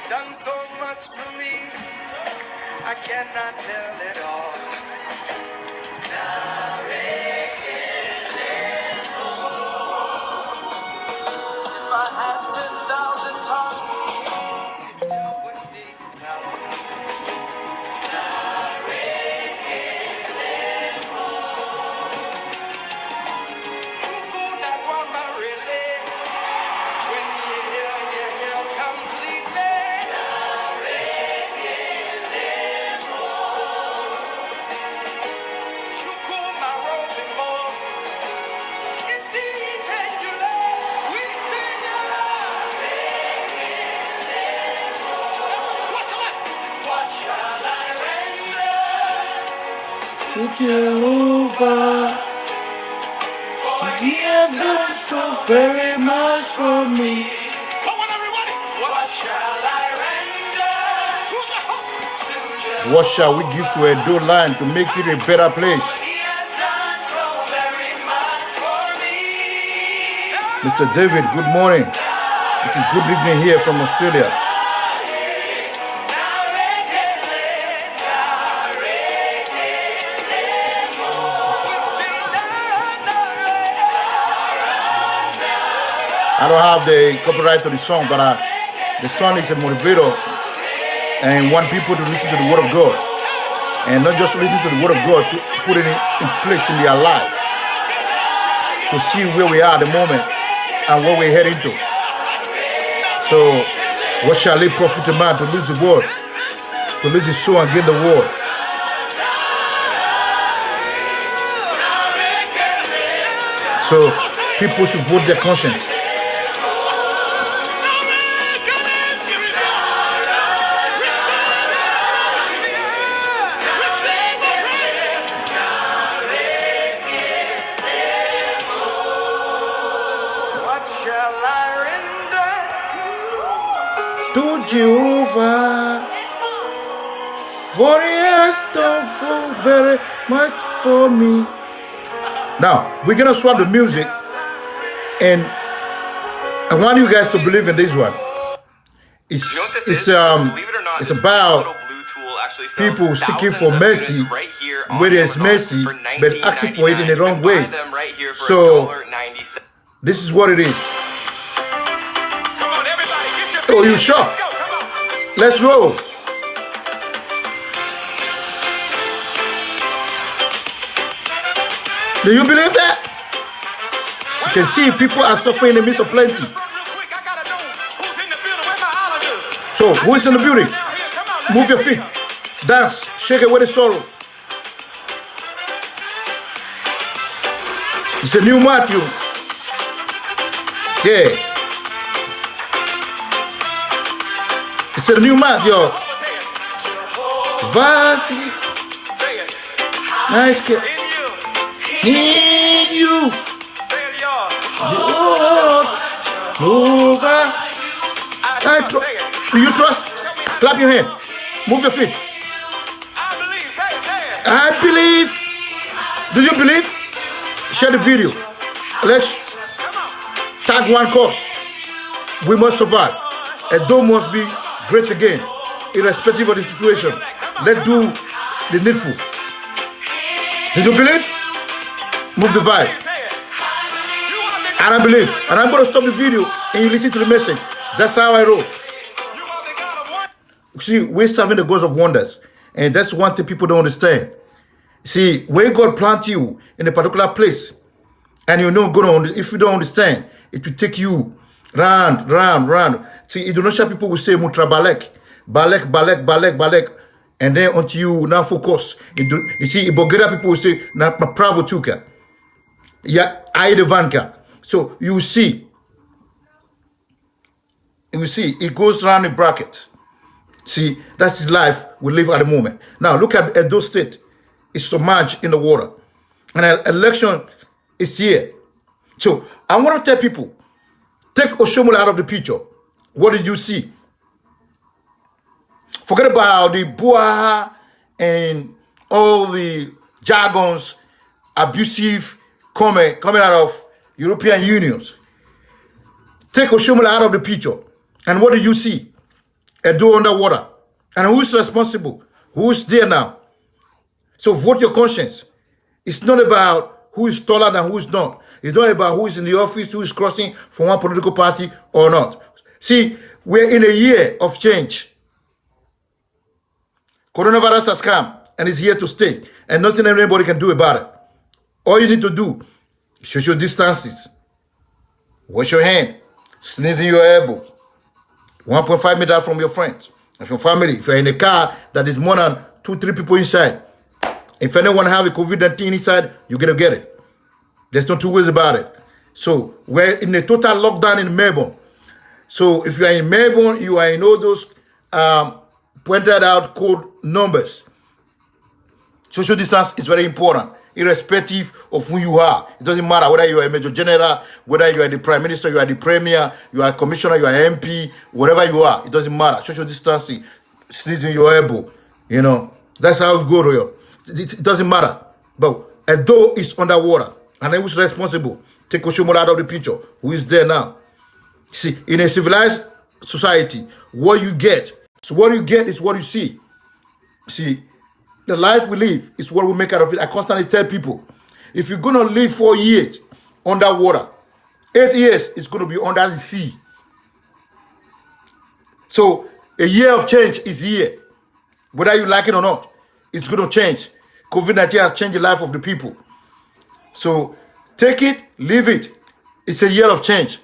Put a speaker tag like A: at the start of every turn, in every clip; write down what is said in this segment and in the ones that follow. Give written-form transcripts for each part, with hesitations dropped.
A: Done so much for me, I cannot tell it all. If I had 10,000 tongues, it still wouldn't be enough. Tukuna kwamba really, when you hear completely.
B: Jehovah, He has done so very much for me.
A: Come on, everybody. What shall I render?
B: What shall we give to Edo land to make it a better place?
A: He has done so very much for me.
B: Mr. David, good morning. It is good evening here from Australia. I don't have the copyright to the song, but the song is a motivator and want people to listen to the Word of God. And not just listen to the Word of God, to put it in place in their lives. To see where we are at the moment and where we're heading to. So, what shall it profit a man to lose the world? To lose his soul and gain the world? So, people should vote their conscience. To Jehovah, for He has done so very much for me. Now, we're going to swap the music, and I want you guys to believe in this one. It's about people seeking for mercy where there's mercy, but asking for it in the wrong way. So, this is what it is. Oh, you sure? Let's roll. Do you believe that? You can see people are suffering in the midst of plenty. So, who is in the building? Move your feet. Dance. Shake away the sorrow. It's a new Matthew. Yeah. It's a new month, yo. Vasi. Nice kid. In you. Over. Do you trust? Clap your hand. Move your feet. I believe. Do you believe? Share the video. Let's tag one cause. We must survive. Edo must be great again, irrespective of the situation. Let's do the needful. Did you believe? Move the vibe. And I believe. And I'm going to stop the video and you listen to the message. That's how I roll. See, we're serving the God of wonders. And that's one thing people don't understand. See, when God plant you in a particular place, and you're not going to, if you don't understand, it will take you round. See, Indonesian people will say mutra balek, and then until you now focus. You see, in Bulgaria people will say na pravo tuka, yeah, aidevanka. So you see, it goes around in brackets. See, that's his life we live at the moment. Now look at Edo State. is submerged in the water. And an election is here. So I want to tell people, take Oshomola out of the picture. What did you see? Forget about the Buaha and all the jargons, abusive comment coming out of European unions. Take Oshomola out of the picture. And what did you see? Edo Under Water. And who's responsible? Who's there now? So vote your conscience. It's not about who is taller than who is not. It's not about who is in the office, who is crossing from one political party or not. See, we're in a year of change. Coronavirus has come and is here to stay. And nothing anybody can do about it. All you need to do, social distances. Wash your hand. Sneeze in your elbow. 1.5 meters from your friends and your family. If you're in a car that is more than 2-3 people inside, if anyone have a COVID-19 inside, you're going to get it. There's no two ways about it. So we're in a total lockdown in Melbourne. So if you are in Melbourne, you are in all those pointed out code numbers. Social distance is very important, irrespective of who you are. It doesn't matter whether you are a major general, whether you are the prime minister, you are the premier, you are a commissioner, you are an MP, whatever you are. It doesn't matter. Social distancing, sneezing your elbow, you know. That's how it goes. It doesn't matter. But Edo is underwater. And then who's responsible? Take Oshomola out of the picture. Who is there now? See, in a civilized society, what you get. So what you get is what you see. See, the life we live is what we make out of it. I constantly tell people, if you're going to live 4 years underwater, 8 years is going to be under the sea. So a year of change is here. Whether you like it or not, it's going to change. COVID-19 has changed the life of the people. So take it, leave it. It's a year of change.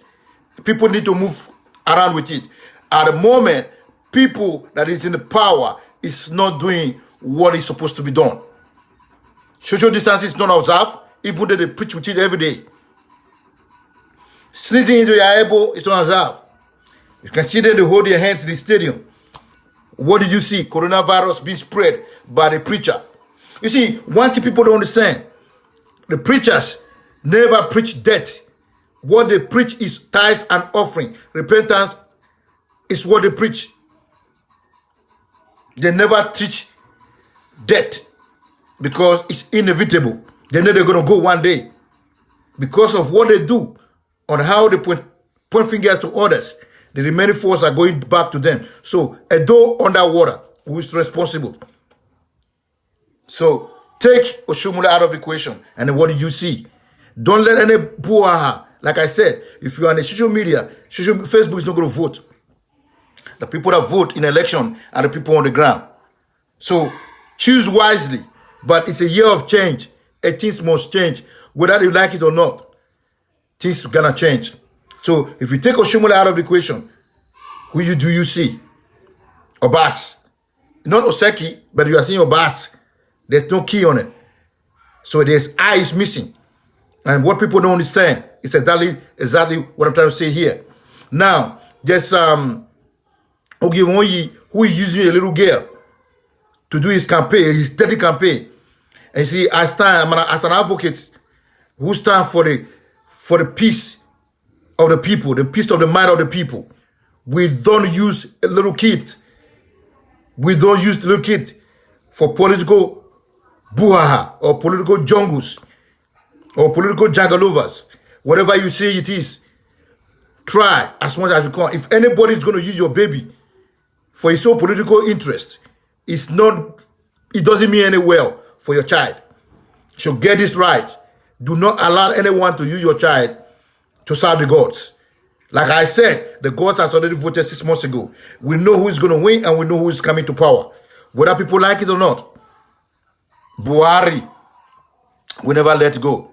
B: People need to move around with it. At the moment, people that is in the power is not doing what is supposed to be done. Social distance is not observed, even though they preach with it every day. Sneezing into your elbow is not observed. You can see them, they hold their hands in the stadium. What did you see? Coronavirus being spread by the preacher. You see, one thing people don't understand, the preachers never preach death. What they preach is tithes and offering. Repentance is what they preach. They never teach death because it's inevitable. They know they're going to go one day. Because of what they do on how they point fingers to others, the remaining force are going back to them. So Edo Underwater, who is responsible? So take Oshomola out of the equation. And then what did you see? Don't let any buaha. Like I said, if you are on the social media, Facebook is not going to vote. The people that vote in election are the people on the ground. So choose wisely. But it's a year of change. Things must change. Whether you like it or not, things are going to change. So if you take Oshomola out of the equation, who do you see? Obas. Not Oseki, but you are seeing Obas. There's no key on it. So there's I is missing. And what people don't understand is exactly what I'm trying to say here. Now, there's Ogivonyi who is using a little girl to do his campaign, his dirty campaign. And you see, I stand as an advocate who stand for the peace of the people, the peace of the mind of the people. We don't use a little kid. We don't use the little kid for political buhaha or political jungles or political jagalovers. Whatever you say it is, try as much as you can. If anybody is going to use your baby for his own political interest, it doesn't mean any well for your child. So get this right. Do not allow anyone to use your child to serve the gods. Like I said, the gods has already voted 6 months ago. We know who is going to win and we know who is coming to power. Whether people like it or not. Buhari will never let go.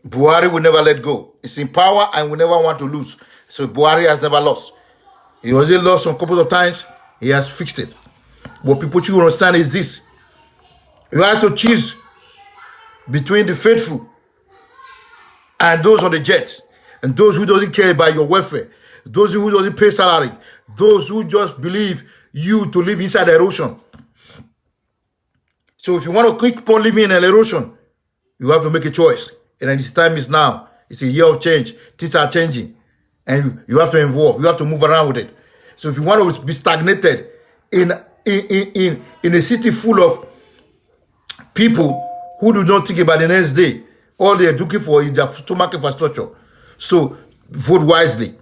B: Buhari will never let go. It's in power and we never want to lose. So Buhari has never lost. He only lost some couple of times. He has fixed it. What people should understand is this. You have to choose between the faithful and those on the jet, and those who doesn't care about your welfare, those who doesn't pay salary, those who just believe you to live inside the ocean. So if you want to keep on living in erosion, you have to make a choice. And this time is now. It's a year of change. Things are changing. And you have to involve. You have to move around with it. So if you want to be stagnated in a city full of people who do not think about the next day, all they're looking for is their stomach infrastructure. So vote wisely.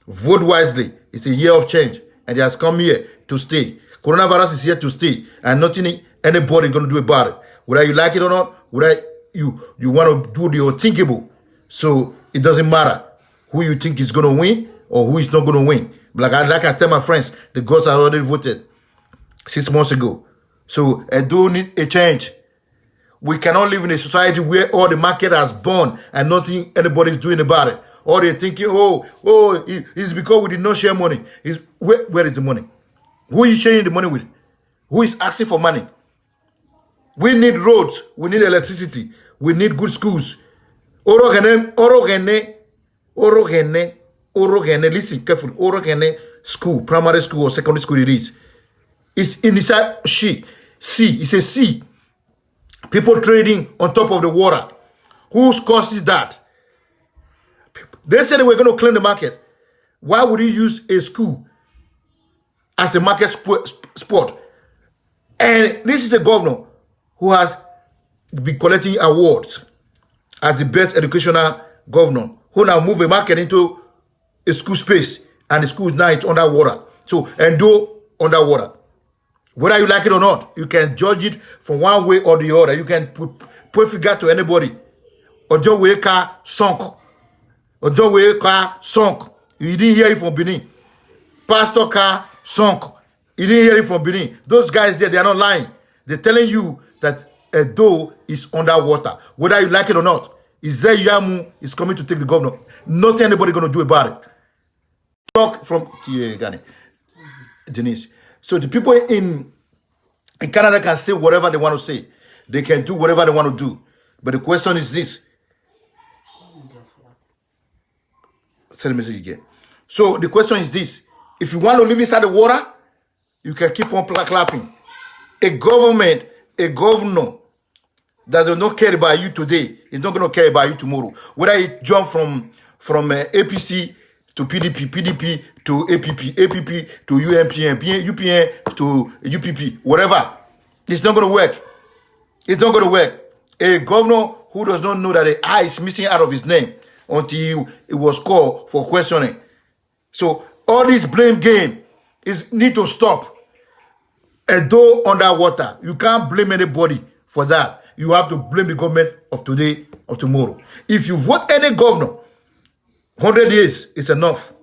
B: Vote wisely. It's a year of change. And it has come here to stay. Coronavirus is here to stay. And nothing anybody going to do about it. Whether you like it or not, whether you want to do the unthinkable. So it doesn't matter who you think is going to win or who is not going to win. Like I tell my friends, the girls have already voted 6 months ago. So I do need a change. We cannot live in a society where all the market has born and nothing anybody's doing about it. Or they're thinking, it's because we did not share money. Where is the money? Who are you sharing the money with? Who is asking for money? We need roads. We need electricity. We need good schools. Orogene, listen carefully. Orogene school, primary school or secondary school it is. It's inside sea. It's a sea. People trading on top of the water. Whose cost is that? They said they were going to clean the market. Why would you use a school as a market spot? And this is a governor who has been collecting awards as the best educational governor, who now move a market into a school space, and the school is now it's underwater. So, and do underwater. Whether you like it or not, you can judge it from one way or the other. You can put figure to anybody. Ojo way car sunk. Ojo way car sunk. You didn't hear it from Benin. Pastor car sunk. You didn't hear it from Benin. Those guys there, they are not lying. They're telling you that Edo is underwater. Whether you like it or not, Izeyamu is coming to take the governor. Nothing anybody going to do about it. Talk from Ghani, Denise. So the people in Canada can say whatever they want to say. They can do whatever they want to do. But the question is this. Send a message again. So the question is this. If you want to live inside the water, you can keep on clapping. A governor that does not care about you today is not going to care about you tomorrow. Whether you jump from APC to PDP, PDP to APP, APP to UMPN, UPN to UPP, whatever. It's not going to work. It's not going to work. A governor who does not know that the I is missing out of his name until it was called for questioning. So all this blame game need to stop. Edo underwater. You can't blame anybody for that. You have to blame the government of today or tomorrow. If you vote any governor, 100 days is enough.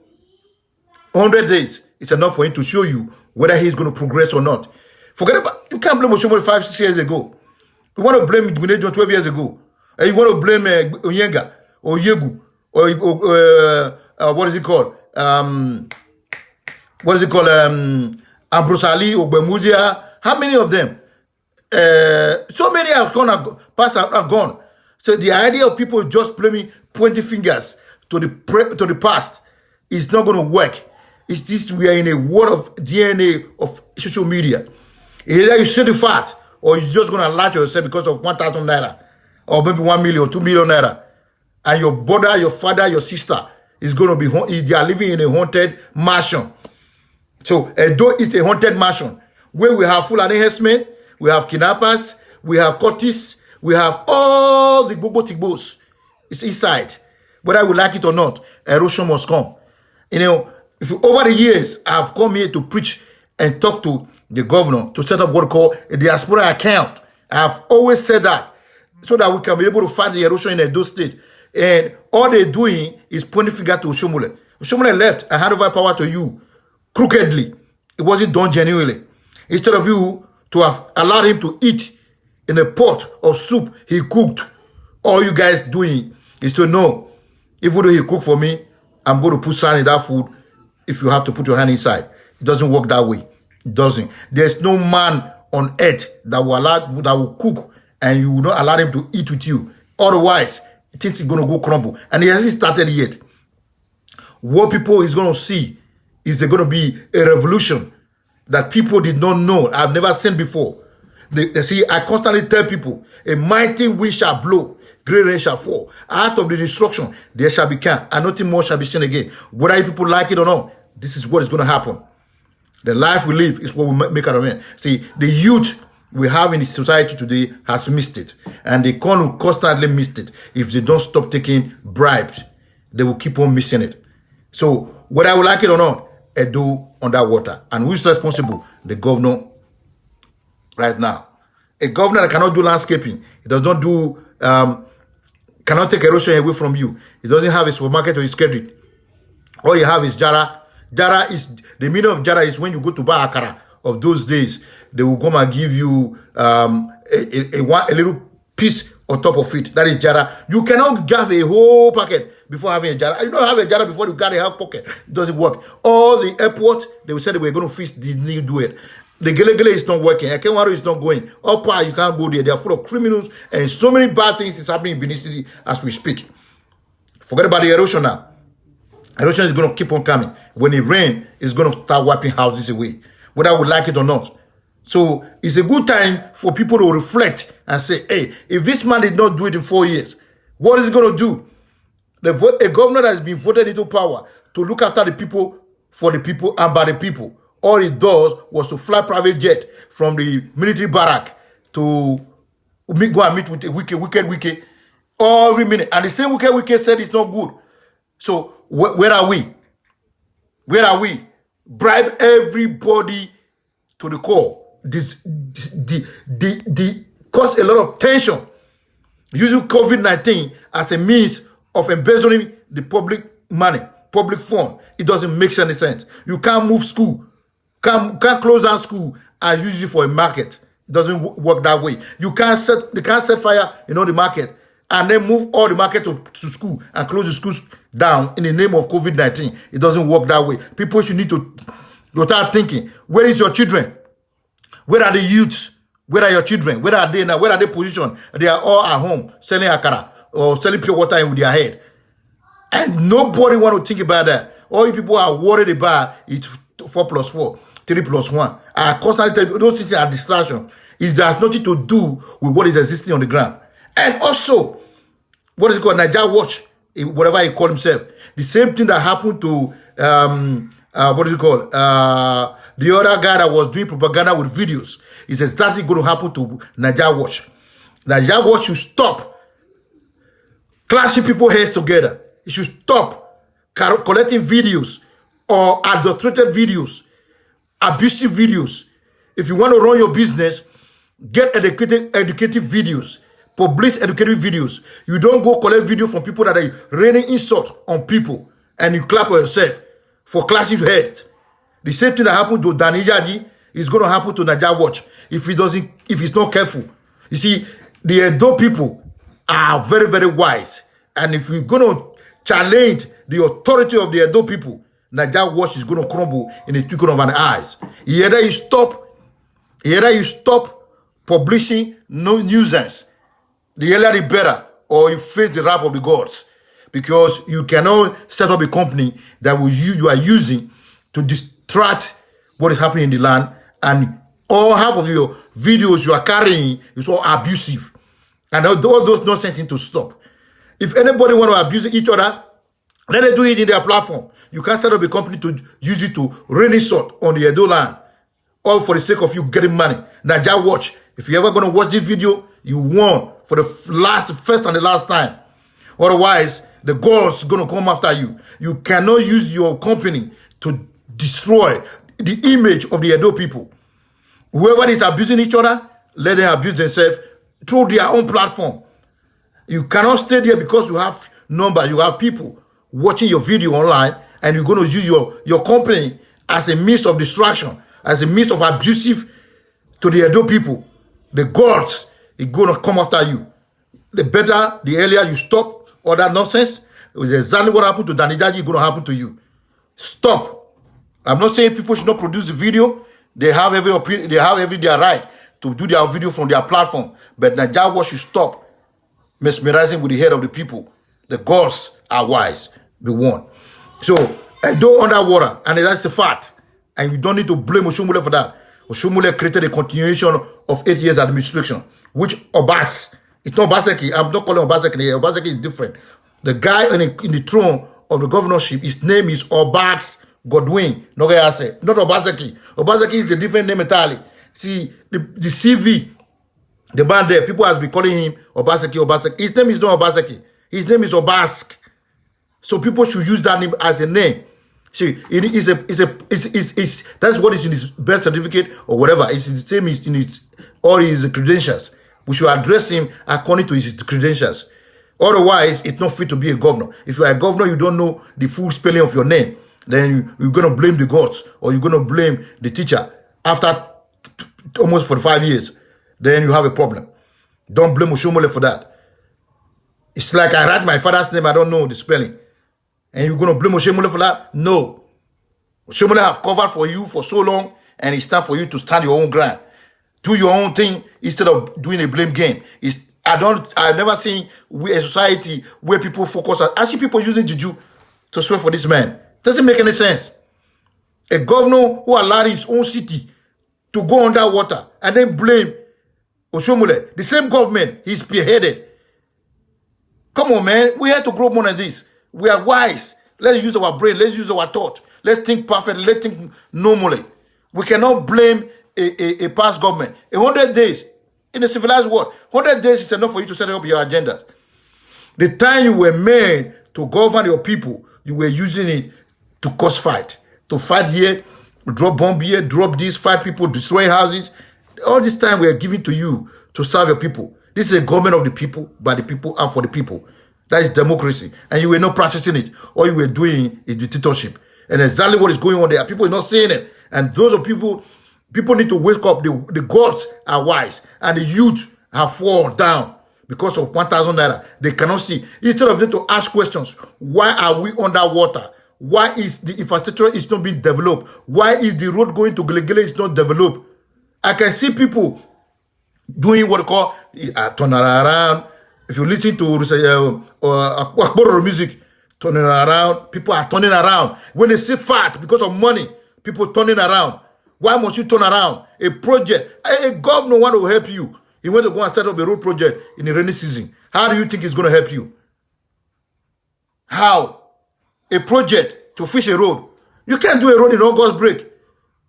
B: 100 days is enough for him to show you whether he's going to progress or not. Forget about, you can't blame Oshomole 5-6 years ago. You want to blame Gbenejo 12 years ago. And you want to blame Onyenga or Yegu or what is it called? Ambrose Ali or Bemudia. How many of them? So many have gone, past are gone. So the idea of people just blaming, pointing fingers to the past is not going to work. It's this, we are in a world of DNA of social media. Either you say the fact, or you're just going to lie to yourself because of 1,000 naira, or maybe 1 million, 2 million naira. And your brother, your father, your sister is going to be, they are living in a haunted mansion. So Edo is a haunted mansion where we have Fulani herdsmen, we have kidnappers, we have courtists, we have all the Bobo Tigbos. It's inside. Whether we like it or not, erosion must come. You know, over the years, I've come here to preach and talk to the governor to set up what we call a diaspora account. I've always said that so that we can be able to fight the erosion in Edo State. And all they're doing is pointing finger to Oshomole. Oshomole left and hand over power to you crookedly. It wasn't done genuinely. Instead of you to have allowed him to eat in a pot of soup he cooked, all you guys doing is to know, even though he cooked for me, I'm going to put sand in that food if you have to put your hand inside. It doesn't work that way. It doesn't. There's no man on earth that will cook and you will not allow him to eat with you. Otherwise, things are going to go crumble. And it hasn't started yet. What people is going to see is there going to be a revolution that people did not know, I've never seen before. They see, I constantly tell people, a mighty wind shall blow, great rain shall fall. Out of the destruction, there shall be calm, and nothing more shall be seen again. Whether you people like it or not, this is what is going to happen. The life we live is what we make out of it. See, the youth we have in the society today has missed it, and they constantly missed it. If they don't stop taking bribes, they will keep on missing it. So, whether I would like it or not, Edo Under Water. And who's responsible? The governor right now. A governor that cannot do landscaping, he does not do, cannot take erosion away from you. He doesn't have a supermarket or his credit. All you have is Jara. Jara is, the meaning of Jara is when you go to buy akara of those days, they will come and give you a little piece on top of it. That is Jara. You cannot have a whole packet before having a Jara. You don't have a Jara before you got a half pocket. It doesn't work. All the airport, they will say they were going to fix, didn't do it. The Gele Gele is not working. Ekenwaro is not going. Upper, you can't go there. They are full of criminals, and so many bad things is happening in Benin City as we speak. Forget about the erosion now. Erosion is going to keep on coming. When it rains, it's going to start wiping houses away, whether we like it or not. So it's a good time for people to reflect and say, hey, if this man did not do it in 4 years, what is he going to do? A governor that has been voted into power to look after the people, for the people, and by the people. All he does was to fly private jet from the military barrack to go and meet with a wicked every minute. And the same wicked said it's not good. So where are we? Where are we? Bribe everybody to the core. This cause a lot of tension. Using COVID-19 as a means of embezzling the public money, public fund. It doesn't make any sense. You can't move school, can't close down school and use it for a market. It doesn't work that way. They can't set fire in all the market and then move all the market to school and close the schools down in the name of COVID-19. It doesn't work that way. People should need to start thinking, where is your children? Where are the youths? Where are your children? Where are they now? Where are they positioned? They are all at home selling akara or selling pure water with their head. And nobody want to think about that. All you people are worried about is 4 plus 4, 3 plus 1. I constantly tell you, those things are distraction. It has nothing to do with what is existing on the ground. And also, what is it called? Niger Watch, whatever he called himself. The same thing that happened to, what is it called? The other guy that was doing propaganda with videos is exactly going to happen to Niger Watch. Niger Watch should stop clashing people's heads together. It should stop collecting videos or adulterated videos, abusive videos. If you want to run your business, get educative videos, publish educative videos. You don't go collect video from people that are raining insult on people and you clap for yourself for clashing heads. The same thing that happened to Danny Yaji is going to happen to Niger Watch if he's not careful. You see, the Edo people are very, very wise. And if we're going to challenge the authority of the Edo people, Niger Watch is going to crumble in the twinkling of an eye. Either you stop publishing no nuisance, the earlier the better, or you face the wrath of the gods. Because you cannot set up a company that you are using to distract what is happening in the land, and all half of your videos you are carrying is all abusive. And all those nonsense need to stop. If anybody want to abuse each other, let them do it in their platform. You can't set up a company to use it to rain insult on the Edo land, all for the sake of you getting money. Niger Watch, if you're ever going to watch this video, you won for the first and the last time. Otherwise, the gods going to come after you. You cannot use your company to destroy the image of the Edo people. Whoever is abusing each other, let them abuse themselves through their own platform. You cannot stay there because you have numbers, you have people watching your video online, and you're going to use your company as a means of distraction, as a means of abusive to the Edo people. The gods are going to come after you. The better, the earlier you stop all that nonsense. It's exactly what happened to Danny Jaji is going to happen to you. Stop. I'm not saying people should not produce the video. They have every opinion, they have their right to do their video from their platform. But Niger Watch should stop mesmerizing with the head of the people. The gods are wise. We won. So, Edo Under Water, and that's a fact. And you don't need to blame Oshumbule for that. Oshomole created a continuation of 8 years administration, which Obas, it's not Obaseki, I'm not calling Obaseki here, Obaseki is different. The guy in the throne of the governorship, his name is Obas Godwin, not Obaseki. Obaseki is a different name entirely. See, the CV, the band there, people has been calling him Obaseki. His name is not Obaseki. His name is Obask. So people should use that name as a name. See, that's what is in his birth certificate or whatever. It's the same as in all his credentials. We should address him according to his credentials. Otherwise, it's not fit to be a governor. If you are a governor, you don't know the full spelling of your name, then you're going to blame the gods or you're going to blame the teacher after almost 45 years. Then you have a problem. Don't blame Oshomole for that. It's like I write my father's name, I don't know the spelling. And you're going to blame Oshomole for that? No. Oshomole have covered for you for so long, and it's time for you to stand your own ground. Do your own thing instead of doing a blame game. I've never seen a society where people focus on. I see people using juju to swear for this man. Doesn't make any sense. A governor who allowed his own city to go under water and then blame Oshomole, the same government he's spearheaded. Come on, man. We have to grow more than this. We are wise. Let's use our brain. Let's use our thought. Let's think perfectly. Let's think normally. We cannot blame a past government. 100 days in a civilized world, 100 days is enough for you to set up your agenda. The time you were made to govern your people, you were using it to cause fight. To fight here, drop bomb here, drop this, fight people, destroy houses. All this time we are giving to you to serve your people. This is a government of the people, by the people, and for the people. That is democracy. And you were not practicing it. All you were doing is dictatorship. And exactly what is going on there. People are not saying it. And those are people need to wake up. The gods are wise. And the youth have fallen down because of 1,000 naira. They cannot see. Instead of them to ask questions, why are we underwater? Why is the infrastructure is not being developed? Why is the road going to Gelegele is not developed? I can see people doing what they call turn around. If you listen to Akboro music, turning around, people are turning around. When they say fat because of money, people turning around. Why must you turn around? A project, a governor want to help you. He want to go and set up a road project in the rainy season. How do you think it's going to help you? How? A project to fix a road. You can't do a road in August break.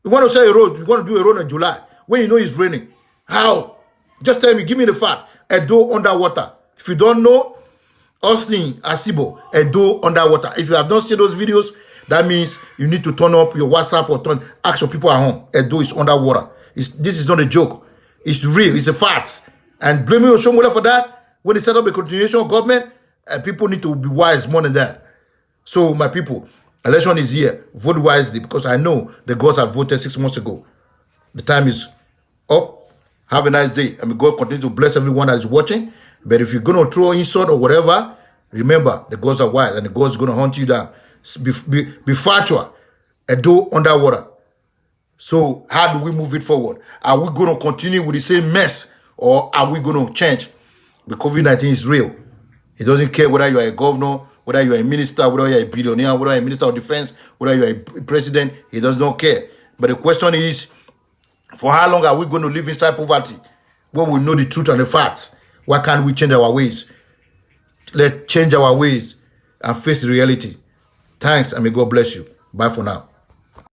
B: You want to say a road, you want to do a road in July when you know it's raining. How? Just tell me, give me the fact. Edo Underwater. If you don't know, Austin Asibo, Edo Underwater. If you have not seen those videos, that means you need to turn up your WhatsApp or ask your people at home. Edo is underwater. This is not a joke. It's real. It's a fact. And blaming Oshomole for that, when they set up a continuation of government, people need to be wise more than that. So, my people, election is here. Vote wisely because I know the gods have voted 6 months ago. The time is up. Have a nice day. And may God continue to bless everyone that is watching. But if you're going to throw insult or whatever, remember, the gods are wise and the gods are going to hunt you down. Be factual. Edo Underwater. So how do we move it forward? Are we going to continue with the same mess or are we going to change? The COVID-19 is real. It doesn't care whether you are a governor, whether you are a minister, whether you are a billionaire, whether you are a minister of defense, whether you are a president. He does not care. But the question is, for how long are we going to live inside poverty when we know the truth and the facts? Why can't we change our ways? Let's change our ways and face the reality. Thanks, and may God bless you. Bye for now.